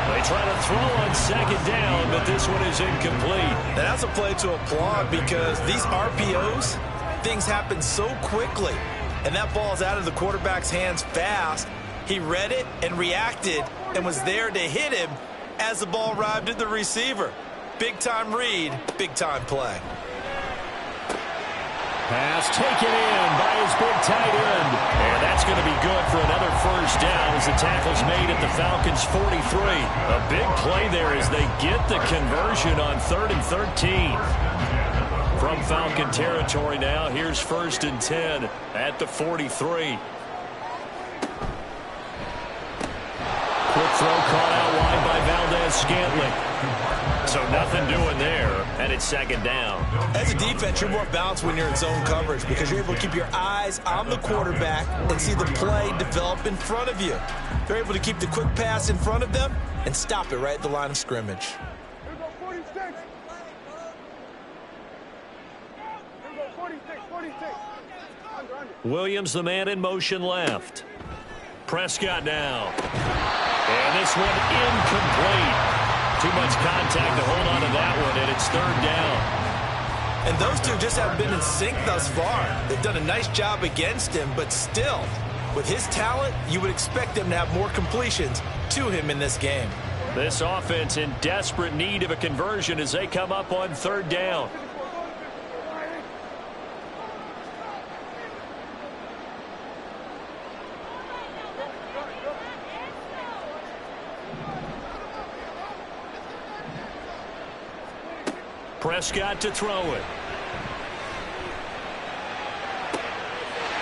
They try to throw on second down, but this one is incomplete. And that's a play to applaud because these RPOs, things happen so quickly. And that ball's out of the quarterback's hands fast. He read it and reacted and was there to hit him as the ball arrived at the receiver. Big-time read, big-time play. Pass taken in by his big tight end. And that's going to be good for another first down as the tackle's made at the Falcons' 43. A big play there as they get the conversion on 3rd and 13. From Falcon territory now, here's 1st and 10 at the 43. Quick throw caught out wide by Valdez-Scantling. So nothing doing there, and it's second down. As a defense, you're more balanced when you're in zone coverage because you're able to keep your eyes on the quarterback and see the play develop in front of you. They're able to keep the quick pass in front of them and stop it right at the line of scrimmage. Here we go, 46. Here we go, 46. Under. Williams, the man in motion left. Prescott now. And this one incomplete. Too much contact to hold on to that one, and it's 3rd down. And those two just haven't been in sync thus far. They've done a nice job against him, but still, with his talent, you would expect them to have more completions to him in this game. This offense in desperate need of a conversion as they come up on 3rd down. Prescott to throw it.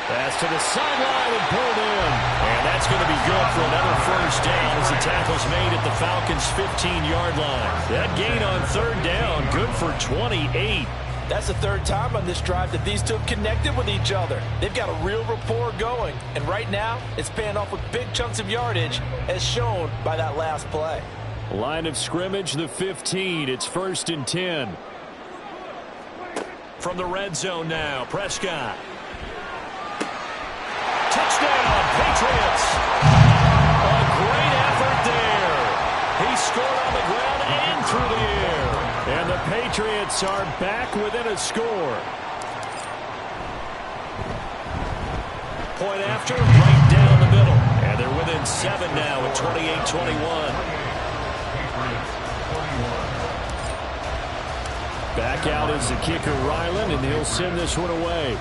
Pass to the sideline and pulled in. And that's going to be good for another first down as the tackle's made at the Falcons' 15-yard line. That gain on 3rd down, good for 28. That's the 3rd time on this drive that these two have connected with each other. They've got a real rapport going. And right now, it's paying off with big chunks of yardage as shown by that last play. Line of scrimmage, the 15. It's 1st and 10. From the red zone now, Prescott. Touchdown, Patriots. A great effort there. He scored on the ground and through the air. And the Patriots are back within a score. Point after, right down the middle. And they're within 7 now at 28-21. Back out is the kicker, Ryland, and he'll send this one away.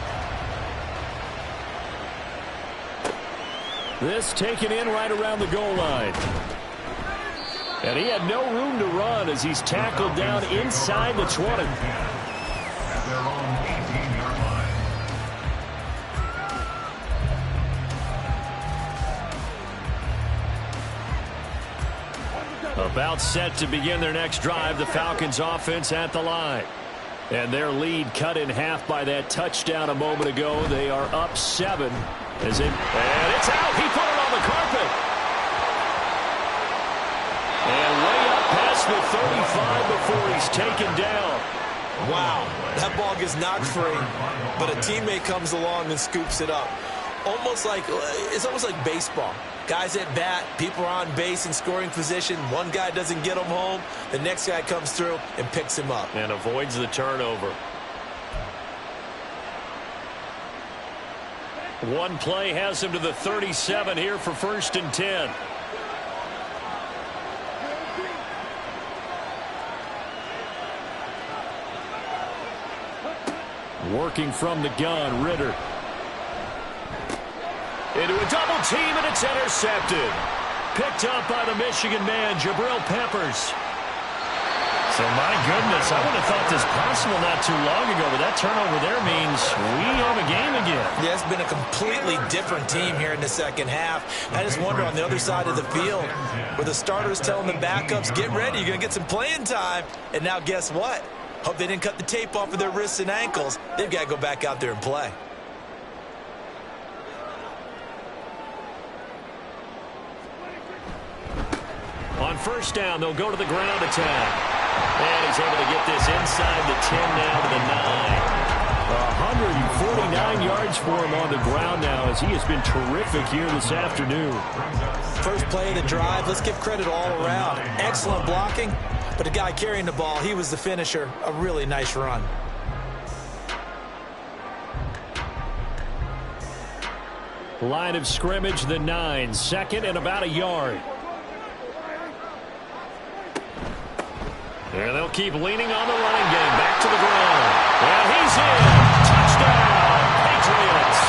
This taken in right around the goal line. And he had no room to run as he's tackled down inside the 20. At their own 18-yard line. About set to begin their next drive, the Falcons offense at the line. And their lead cut in half by that touchdown a moment ago. They are up 7. And it's out. He put it on the carpet. And way up past the 35 before he's taken down. Wow, that ball gets knocked free, but a teammate comes along and scoops it up. It's almost like baseball. Guys at bat, people are on base in scoring position. One guy doesn't get him home. The next guy comes through and picks him up. And avoids the turnover. One play has him to the 37 here for 1st and 10. Working from the gun, Ritter. Into a double team, and it's intercepted. Picked up by the Michigan man, Jabril Peppers. So, my goodness, I would have thought this possible not too long ago, but that turnover there means we have a game again. Yeah, it's been a completely different team here in the second half. I just wonder on the other side of the field, where the starters telling the backups, get ready, you're going to get some playing time. And now guess what? Hope they didn't cut the tape off of their wrists and ankles. They've got to go back out there and play. On first down, they'll go to the ground attack. And he's able to get this inside the 10 now to the 9. 149 yards for him on the ground now as he has been terrific here this afternoon. First play of the drive, let's give credit all around. Excellent blocking, but the guy carrying the ball, he was the finisher. A really nice run. Line of scrimmage, the 9. Second and about a yard. And they'll keep leaning on the running game. Back to the ground. And he's in. Touchdown, Patriots.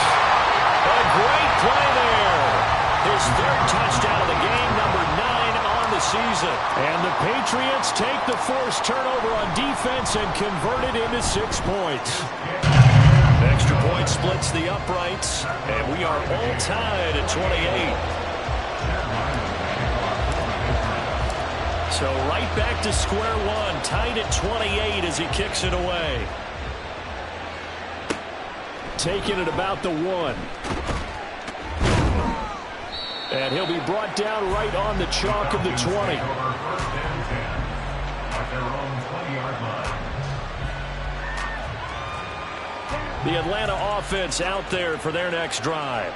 A great play there. His third touchdown of the game, number 9 on the season. And the Patriots take the forced turnover on defense and convert it into 6 points. Extra point splits the uprights. And we are all tied at 28. So right back to square one, tied at 28 as he kicks it away. Taking it about the 1. And he'll be brought down right on the chalk of the 20. The Atlanta offense out there for their next drive.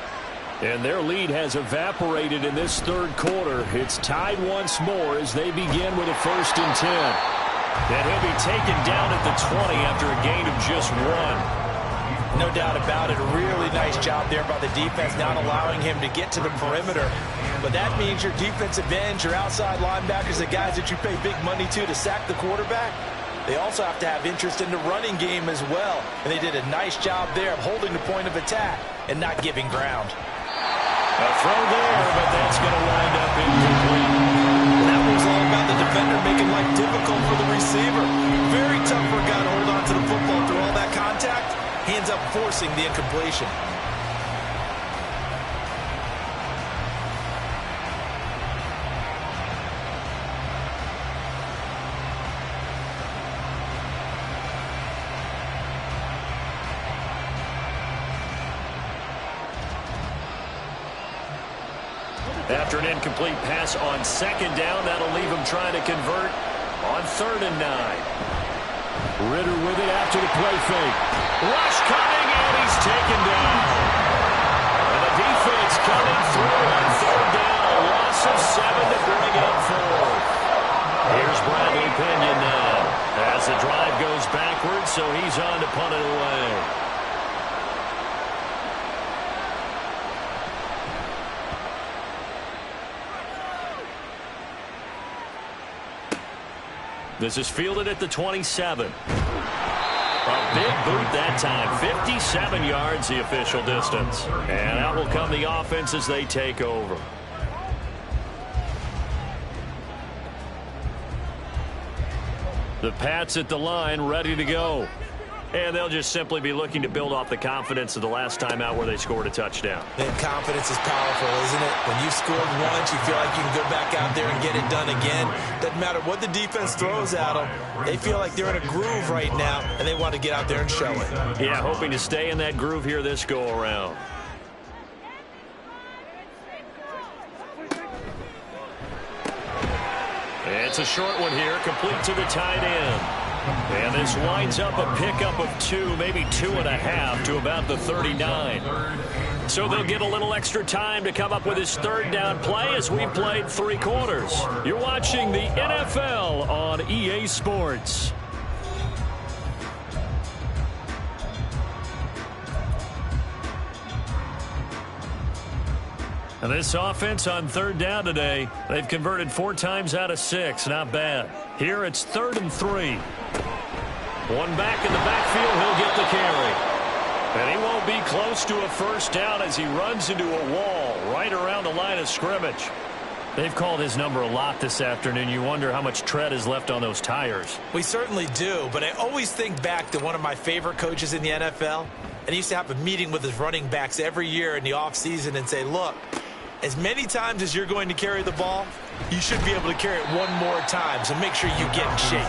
And their lead has evaporated in this third quarter. It's tied once more as they begin with a 1st and 10. And he'll be taken down at the 20 after a gain of just 1. No doubt about it. A really nice job there by the defense, not allowing him to get to the perimeter. But that means your defensive ends, your outside linebackers, the guys that you pay big money to sack the quarterback, they also have to have interest in the running game as well. And they did a nice job there of holding the point of attack and not giving ground. A throw there, but that's going to wind up incomplete. That was all about the defender making life difficult for the receiver. Very tough for a guy to hold on to the football through all that contact. He ends up forcing the incompletion. After an incomplete pass on second down, that'll leave him trying to convert on 3rd and 9. Ritter with it after the play fake. Rush coming, and he's taken down. And the defense coming through on 3rd down. A loss of 7 to bring up 4. Here's Bradley Pinion now as the drive goes backwards, so he's on to punt it away. This is fielded at the 27. A big boot that time. 57 yards the official distance. And out will come the offense as they take over. The Pats at the line ready to go. And they'll just simply be looking to build off the confidence of the last time out where they scored a touchdown. And confidence is powerful, isn't it? When you've scored once, you feel like you can go back out there and get it done again. Doesn't matter what the defense throws at them. They feel like they're in a groove right now, and they want to get out there and show it. Yeah, hoping to stay in that groove here this go-around. It's a short one here, complete to the tight end. And this winds up a pickup of 2, maybe 2.5 to about the 39. So they'll get a little extra time to come up with his 3rd down play as we played 3 quarters. You're watching the NFL on EA Sports. And this offense on 3rd down today, they've converted 4 times out of 6. Not bad. Here it's 3rd and 3. One back in the backfield, he'll get the carry. And he won't be close to a first down as he runs into a wall right around the line of scrimmage. They've called his number a lot this afternoon. You wonder how much tread is left on those tires. We certainly do, but I always think back to one of my favorite coaches in the NFL. And he used to have a meeting with his running backs every year in the offseason and say, look, as many times as you're going to carry the ball, you should be able to carry it one more time, so make sure you get in shape.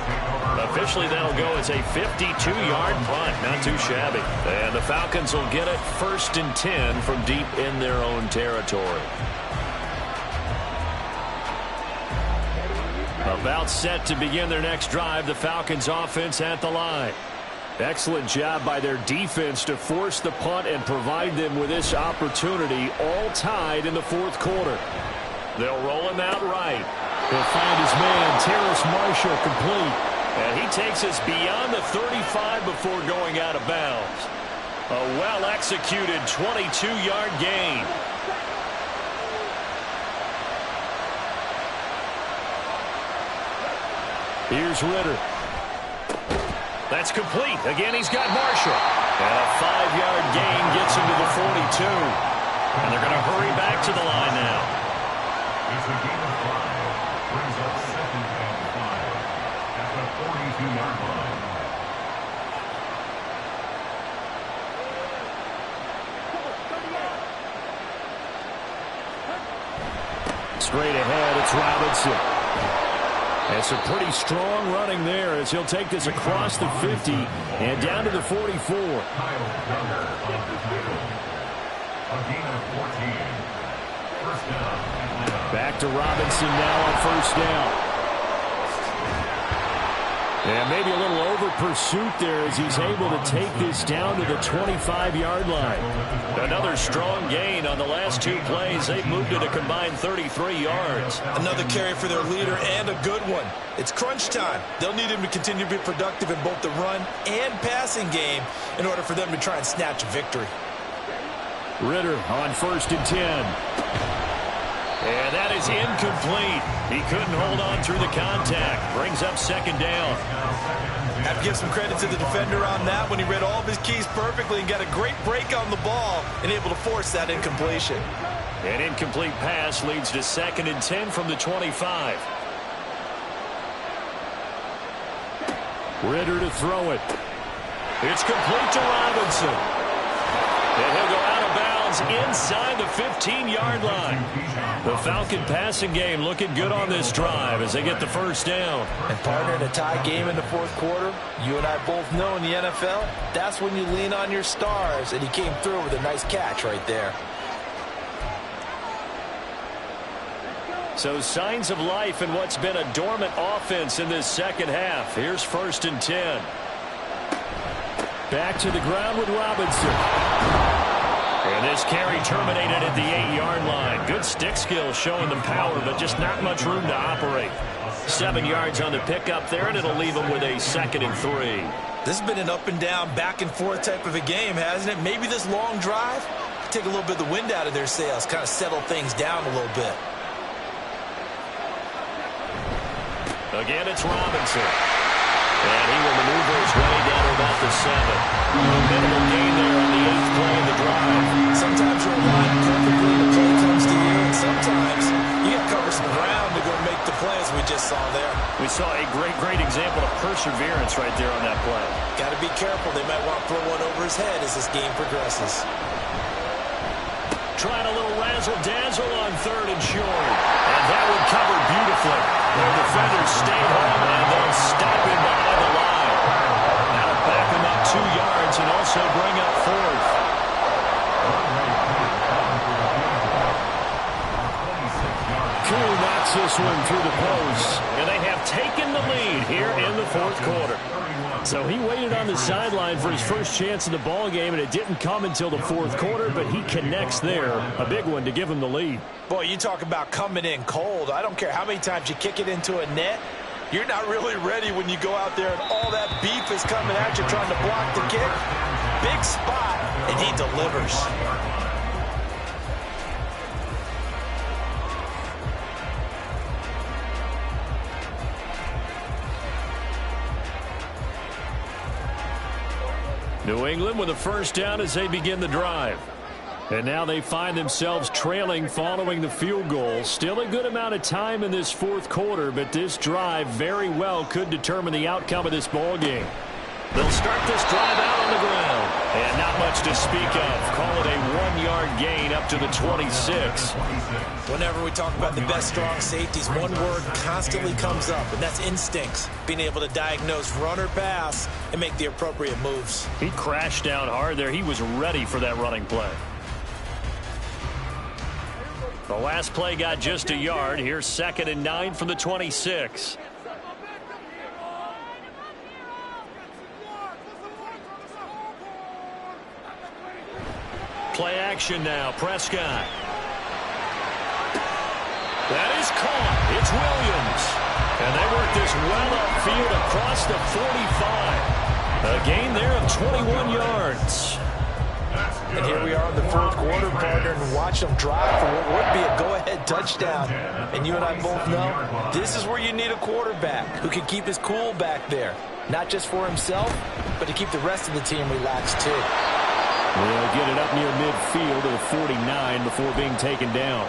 Officially, that'll go as a 52-yard punt. Not too shabby. And the Falcons will get it 1st and 10 from deep in their own territory. About set to begin their next drive, the Falcons offense at the line. Excellent job by their defense to force the punt and provide them with this opportunity, all tied in the 4th quarter. They'll roll him out right. He'll find his man, Terrace Marshall, complete. And he takes us beyond the 35 before going out of bounds. A well-executed 22-yard gain. Here's Ritter. That's complete. Again, he's got Marshall. And a 5-yard gain gets him to the 42. And they're going to hurry back to the line now. It's a gain of 5. Brings up 2nd and 5 at the 42-yard line. Straight ahead, it's Robinson. And some pretty strong running there as he'll take this across the 50 and down to the 44. A gain of 14. First down, Atlanta. Back to Robinson now on first down. And maybe a little over pursuit there as he's able to take this down to the 25-yard line. Another strong gain on the last 2 plays. They've moved it a combined 33 yards. Another carry for their leader and a good one. It's crunch time. They'll need him to continue to be productive in both the run and passing game in order for them to try and snatch a victory. Ritter on 1st and 10. And that is incomplete. He couldn't hold on through the contact. Brings up 2nd down. Have to give some credit to the defender on that when he read all of his keys perfectly and got a great break on the ball and able to force that incompletion. An incomplete pass leads to 2nd and 10 from the 25. Ritter to throw it. It's complete to Robinson. And he'll go out of bounds inside the 15-yard line. The Falcon passing game looking good on this drive as they get the first down. And partner, in a tie game in the 4th quarter, you and I both know in the NFL, that's when you lean on your stars, and he came through with a nice catch right there. So signs of life in what's been a dormant offense in this second half. Here's 1st and 10. Back to the ground with Robinson. And this carry terminated at the 8-yard line. Good stick skill showing the power, but just not much room to operate. 7 yards on the pickup there, and it'll leave them with a 2nd and 3. This has been an up and down, back and forth type of a game, hasn't it? Maybe this long drive take a little bit of the wind out of their sails, kind of settle things down a little bit. Again, it's Robinson. And he will maneuver his way down to about the 7. A minimal gain there on the 8th play of the drive. Sometimes you're aligned perfectly, the play comes to you, and sometimes you got to cover some ground to go make the play, as we just saw there. We saw a great example of perseverance right there on that play. Got to be careful. They might want to throw one over his head as this game progresses. Trying a little razzle-dazzle on 3rd and short. And that one covered beautifully. The defenders stayed home, and they'll stop him behind the line. That'll back him up 2 yards and also bring up 4th. Koo knocks this one through the post, and they have taken the lead here in the 4th quarter. So he waited on the sideline for his first chance in the ball game, and it didn't come until the 4th quarter, but he connects there. A big one to give him the lead. Boy, you talk about coming in cold. I don't care how many times you kick it into a net. You're not really ready when you go out there and all that beef is coming at you trying to block the kick. Big spot, and he delivers. New England with a first down as they begin the drive. And now they find themselves trailing following the field goal. Still a good amount of time in this fourth quarter, but this drive very well could determine the outcome of this ball game. They'll start this drive out on the ground. And not much to speak of. Call it a 1-yard gain up to the 26. Whenever we talk about the best strong safeties, one word constantly comes up, and that's instincts. Being able to diagnose run or pass and make the appropriate moves. He crashed down hard there. He was ready for that running play. The last play got just a yard. Here's 2nd and 9 from the 26. Play action now. Prescott. That is caught. It's Williams. And they work this well upfield across the 45. A gain there of 21 yards. And here we are in the fourth quarter, partner, and watch them drive for what would be a go-ahead touchdown. And you and I both know this is where you need a quarterback who can keep his cool back there. Not just for himself, but to keep the rest of the team relaxed too. They'll get it up near midfield to the 49 before being taken down.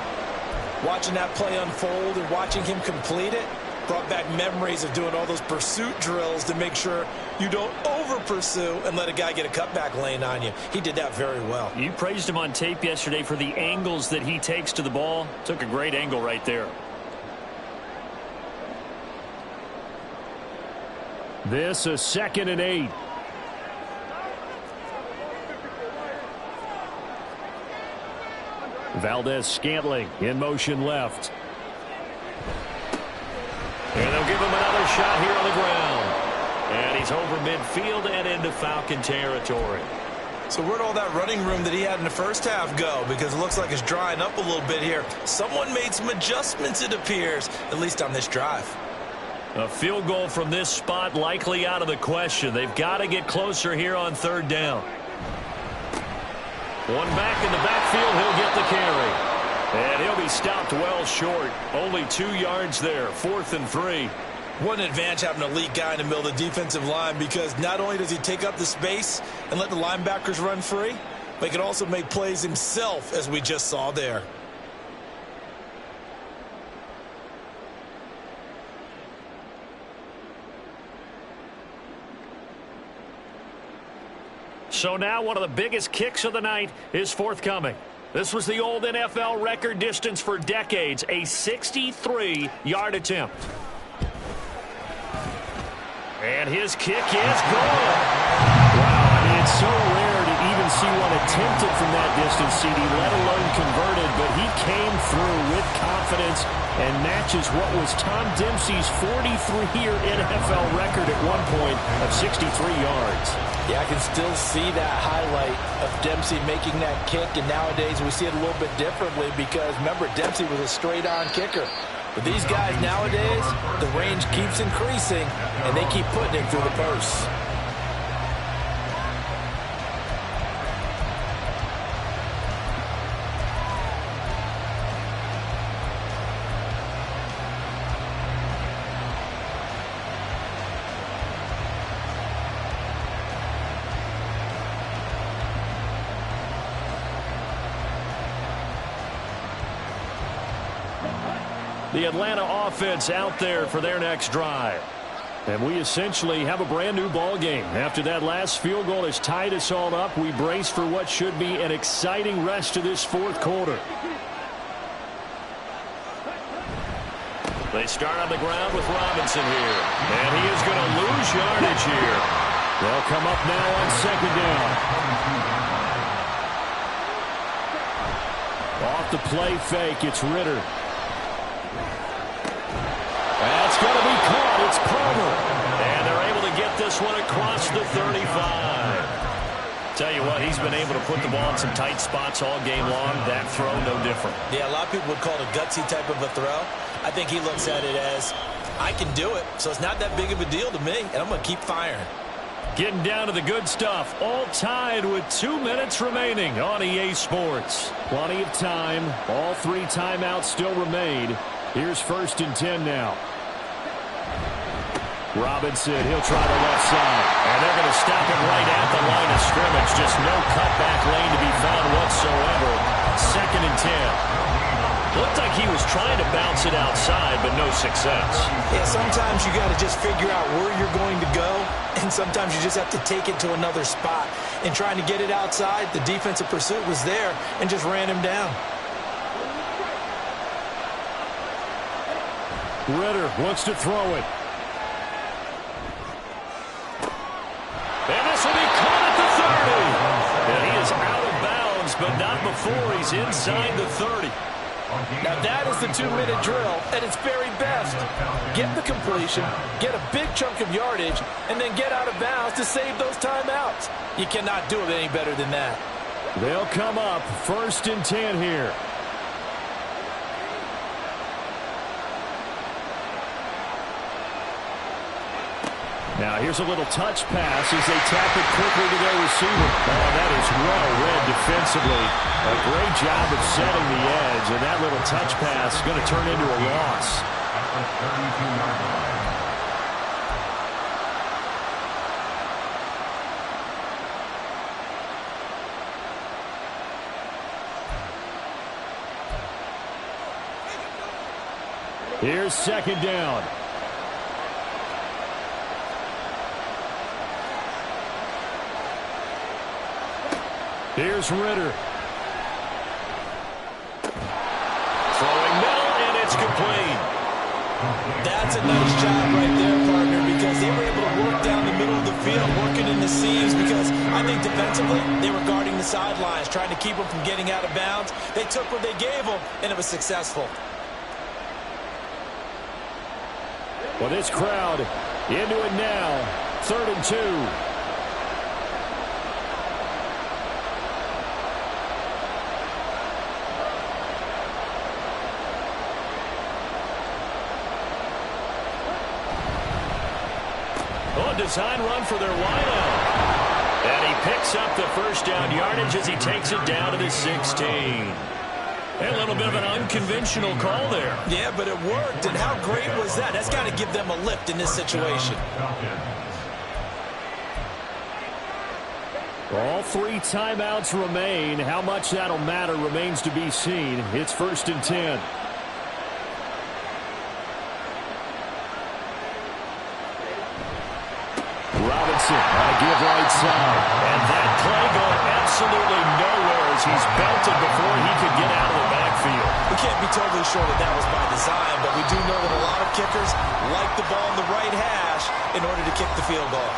Watching that play unfold and watching him complete it brought back memories of doing all those pursuit drills to make sure you don't over-pursue and let a guy get a cutback lane on you. He did that very well. You praised him on tape yesterday for the angles that he takes to the ball. Took a great angle right there. This is 2nd and 8. Valdez-Scantling in motion left. And they'll give him another shot here on the ground. And he's over midfield and into Falcon territory. So where'd all that running room that he had in the first half go? Because it looks like it's drying up a little bit here. Someone made some adjustments, it appears, at least on this drive. A field goal from this spot likely out of the question. They've got to get closer here on 3rd down. One back in the backfield, he'll get the carry. And he'll be stopped well short. Only 2 yards there, 4th and 3. What an advantage having a elite guy in the middle of the defensive line, because not only does he take up the space and let the linebackers run free, but he can also make plays himself, as we just saw there. So now one of the biggest kicks of the night is forthcoming. This was the old NFL record distance for decades, a 63-yard attempt. And his kick is good. Wow, I mean, it's so rare to even see one attempted from that distance, CD, let alone converted, but he came through with confidence and matches what was Tom Dempsey's 43-year NFL record at one point of 63 yards. Yeah, I can still see that highlight of Dempsey making that kick, and nowadays we see it a little bit differently because, remember, Dempsey was a straight-on kicker. But these guys nowadays, the range keeps increasing, and they keep putting it through the posts. The Atlanta offense out there for their next drive. And we essentially have a brand new ball game. After that last field goal has tied us all up, we brace for what should be an exciting rest of this fourth quarter. They start on the ground with Robinson here. And he is going to lose yardage here. They'll come up now on 2nd down. Off the play fake, it's Ritter. That's going to be caught. It's Palmer. And they're able to get this one across the 35. Tell you what, he's been able to put the ball in some tight spots all game long. That throw, no different. Yeah, a lot of people would call it a gutsy type of a throw. I think he looks at it as, I can do it, so it's not that big of a deal to me, and I'm going to keep firing. Getting down to the good stuff. All tied with 2 minutes remaining on EA Sports. Plenty of time. All 3 timeouts still remain. Here's 1st and 10 now. Robinson, he'll try the left side. And they're going to stop him right at the line of scrimmage. Just no cutback lane to be found whatsoever. 2nd and 10. Looked like he was trying to bounce it outside, but no success. Yeah, sometimes you got to just figure out where you're going to go, and sometimes you just have to take it to another spot. And trying to get it outside, the defensive pursuit was there and just ran him down. Ritter wants to throw it. And this will be caught at the 30. And he is out of bounds, but not before he's inside the 30. Now that is the 2-minute drill at its very best. Get the completion, get a big chunk of yardage, and then get out of bounds to save those timeouts. You cannot do it any better than that. They'll come up 1st and 10 here. Now here's a little touch pass as they tap it quickly to their receiver. Oh, that is well read defensively. A great job of setting the edge, and that little touch pass is going to turn into a loss. Here's 2nd down. Here's Ritter. Throwing middle, and it's complete. That's a nice job right there, partner, because they were able to work down the middle of the field, working in the seams, because I think defensively they were guarding the sidelines, trying to keep them from getting out of bounds. They took what they gave them, and it was successful. Well, this crowd into it now. 3rd and 2. Design run for their wideout. And he picks up the 1st down yardage as he takes it down to the 16. A little bit of an unconventional call there. Yeah, but it worked, and how great was that? That's got to give them a lift in this situation. All 3 timeouts remain. How much that'll matter remains to be seen. It's 1st and 10. Robinson on a give right side. And that play going absolutely nowhere as he's belted before he could get out of the backfield. We can't be totally sure that that was by design, but we do know that a lot of kickers like the ball in the right hash in order to kick the field goal.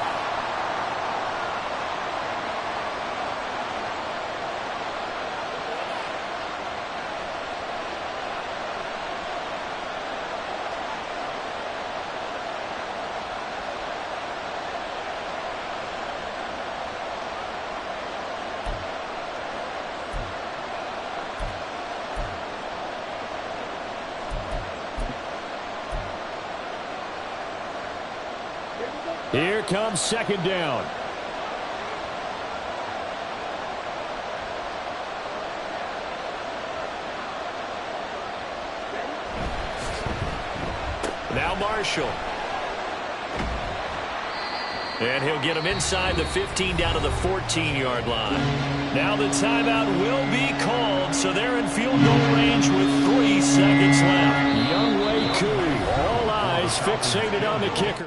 Here comes 2nd down. Now Marshall. And he'll get him inside the 15 down to the 14-yard line. Now the timeout will be called, so they're in field goal range with 3 seconds left. Young Wei Koo, all eyes fixated on the kicker.